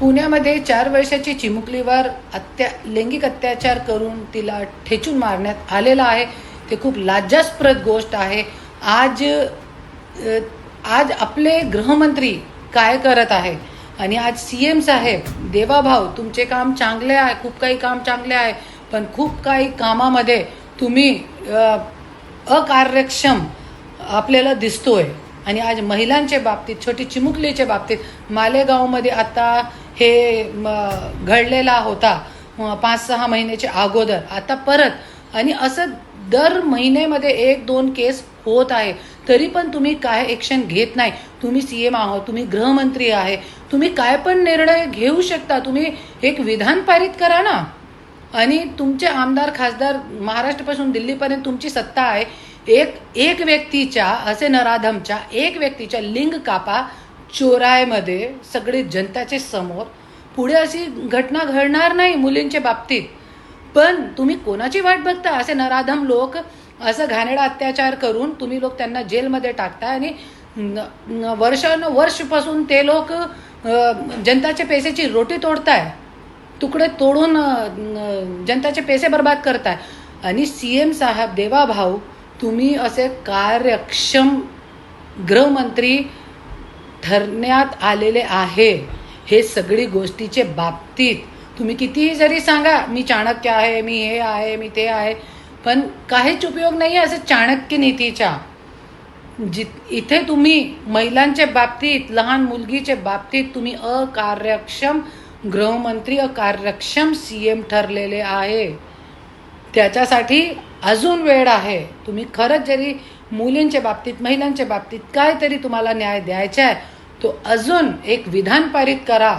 पुण्यामध्ये 4 वर्षाची चिमुकलीवर लैंगिक अत्याचार करून तिला ठेचून मारण्यात आलेला आहे. ते खूप लाज्यास्पद गोष्ट आहे. आज आपले गृहमंत्री काय करत आहे आणि आज सीएम साहेब देवाभाऊ तुमचे काम चांगले आहे, खूप काही काम चांगले आहे, पण खूप काही कामामध्ये तुम्ही अकार्यक्षम आपल्याला दिसतोय. आणि आज महिलांच्या बाबतीत, छोटी चिमुकलीच्या बाबतीत मालेगावमध्ये आता हे घडलेला होता 5-6 महिन्याच्या अगोदर, आता परत. आणि असं दर महिन्यामध्ये 1-2 केस होत आहे, तरी पण तुम्ही काय ॲक्शन घेत नाही. तुम्ही सीएम आहोत, तुम्ही गृहमंत्री आहे, तुम्ही काय पण निर्णय घेऊ शकता. तुम्ही एक विधान पारित करा ना. आणि तुमचे आमदार खासदार महाराष्ट्रापासून दिल्लीपर्यंत तुमची सत्ता आहे. एक व्यक्तीच्या, असे नराधमच्या एक व्यक्तीच्या लिंग कापा चोरायमध्ये सगळे जनताचे समोर. पुढे अशी घटना घडणार नाही मुलींच्या बाबतीत. पण तुम्ही कोणाची वाट बघता? असे नराधम लोक असं घाणेरडा अत्याचार करून तुम्ही लोक त्यांना जेलमध्ये टाकताय आणि वर्षानुवर्षपासून ते लोक जनताच्या पैशाची रोटी तोडताय, तुकडे तोडून जनताचे पैसे बर्बाद करताय. आणि सीएम साहेब देवाभाऊ तुम्ही असे कार्यक्षम गृहमंत्री ठरण्यात आलेले आहे. हे सगळी गोष्टीचे बाबतीत तुम्ही कितीही जरी सांगा मी चाणक्य आहे, मी हे आहे, मी ते आहे, पण काहीच उपयोग नाही आहे असं चाणक्य नीतीचा. इथे तुम्ही महिलांच्या बाबतीत, लहान मुलगीच्या बाबतीत तुम्ही अकार्यक्षम गृहमंत्री, अकार्यक्षम सीएम ठरलेले आहे. त्याच्यासाठी अजून वेळ आहे. तुम्ही खरंच जरी मुलींच्या बाबतीत, महिलांच्या बाबतीत काहीतरी तुम्हाला न्याय द्यायचा आहे, तो अजून एक विधान पारित करा.